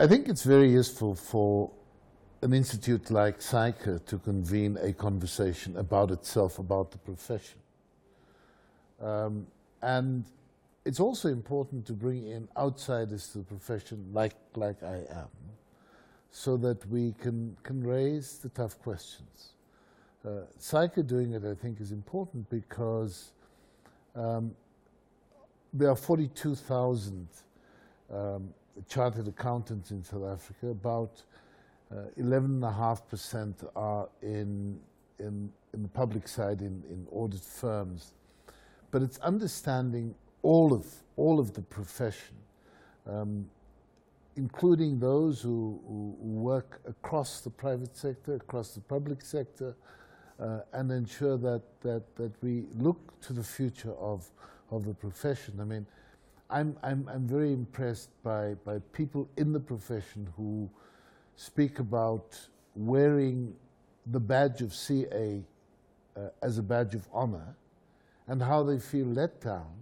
I think it's very useful for an institute like SAICA to convene a conversation about itself, about the profession. And it's also important to bring in outsiders to the profession like I am, so that we can raise the tough questions. SAICA doing it, I think, is important because there are 42,000 chartered accountants in South Africa. About 11.5% are in the public side in audit firms. But it's understanding all of the profession, including those who work across the private sector, across the public sector, and ensure that we look to the future of the profession. I mean, I'm very impressed by people in the profession who speak about wearing the badge of CA as a badge of honor, and how they feel let down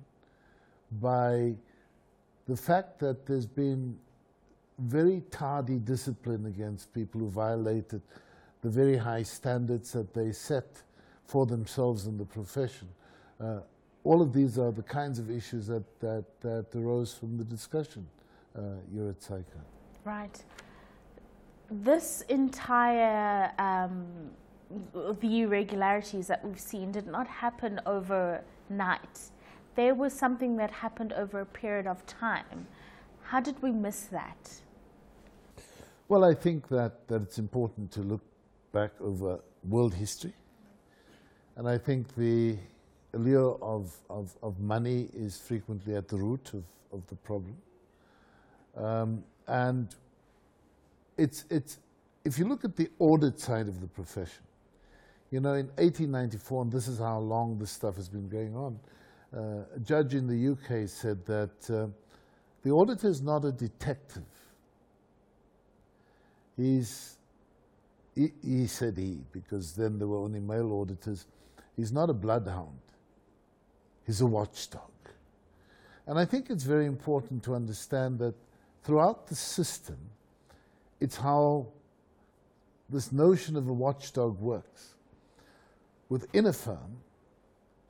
by the fact that there's been very tardy discipline against people who violated the very high standards that they set for themselves in the profession. All of these are the kinds of issues that arose from the discussion here at SAICA. Right. This entire the irregularities that we've seen did not happen overnight. There was something that happened over a period of time. How did we miss that? Well, I think that it's important to look back over world history. And I think the allure of money is frequently at the root of the problem. And if you look at the audit side of the profession, you know, in 1894, and this is how long this stuff has been going on, a judge in the UK said that the auditor is not a detective. He said because then there were only male auditors. He's not a bloodhound. He's a watchdog. And I think it's very important to understand that throughout the system, it's how this notion of a watchdog works. Within a firm,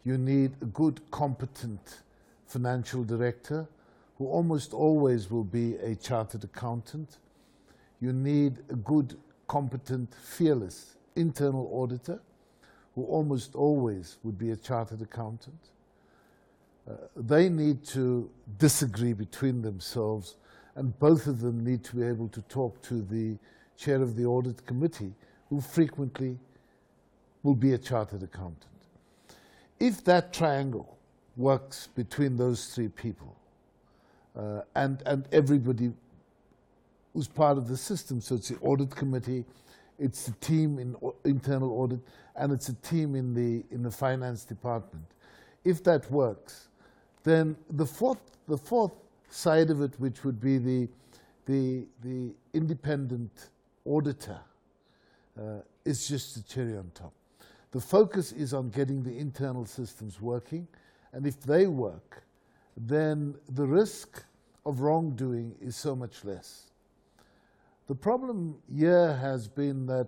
you need a good, competent financial director who almost always will be a chartered accountant. You need a good, competent, fearless internal auditor who almost always would be a chartered accountant. They need to disagree between themselves, and both of them need to be able to talk to the chair of the audit committee, who frequently will be a chartered accountant. If that triangle works between those three people, and everybody who's part of the system, so it's the audit committee, it's the team in internal audit, and it's a team in the finance department. If that works, then the fourth side of it, which would be the independent auditor, is just the cherry on top. The focus is on getting the internal systems working, and if they work, then the risk of wrongdoing is so much less. The problem here has been that,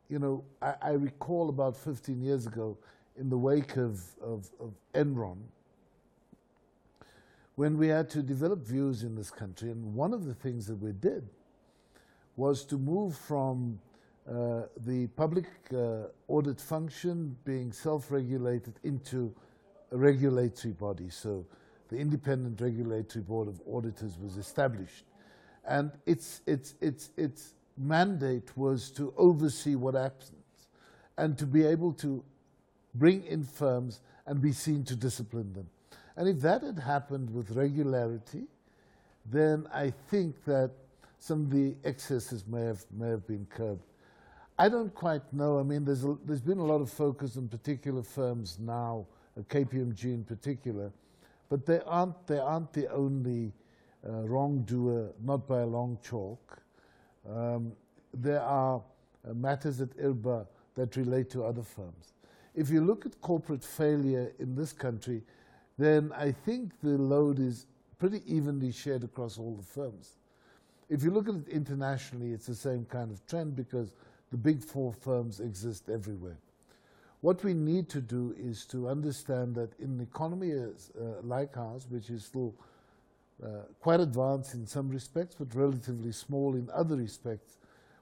you know, I recall about 15 years ago, in the wake of Enron, when we had to develop views in this country, and one of the things that we did was to move from the public audit function being self-regulated into a regulatory body. So the Independent Regulatory Board of Auditors was established. And its mandate was to oversee what happens and to be able to bring in firms and be seen to discipline them. And if that had happened with regularity, then I think that some of the excesses may have been curbed. I don't quite know. I mean, there's been a lot of focus on particular firms now, KPMG in particular, but they aren't the only wrongdoer, not by a long chalk. There are matters at IRBA that relate to other firms. If you look at corporate failure in this country, then I think the load is pretty evenly shared across all the firms. if you look at it internationally, it's the same kind of trend because the big four firms exist everywhere. What we need to do is to understand that in an economy like ours, which is still quite advanced in some respects, but relatively small in other respects,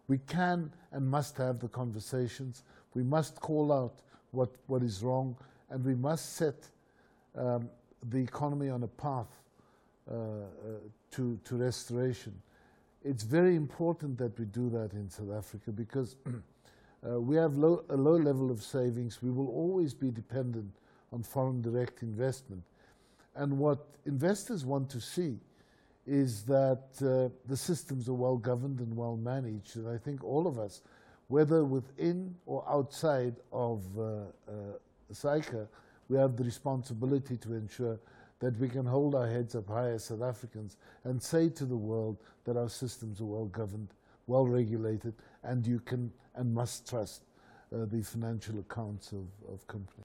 we can and must have the conversations. We must call out what is wrong, and we must set the economy on a path to restoration. It's very important that we do that in South Africa because we have a low level of savings. We will always be dependent on foreign direct investment. And what investors want to see is that the systems are well governed and well managed. And I think all of us, whether within or outside of SAICA, we have the responsibility to ensure that we can hold our heads up high as South Africans and say to the world that our systems are well governed, well regulated, and you can and must trust the financial accounts of companies.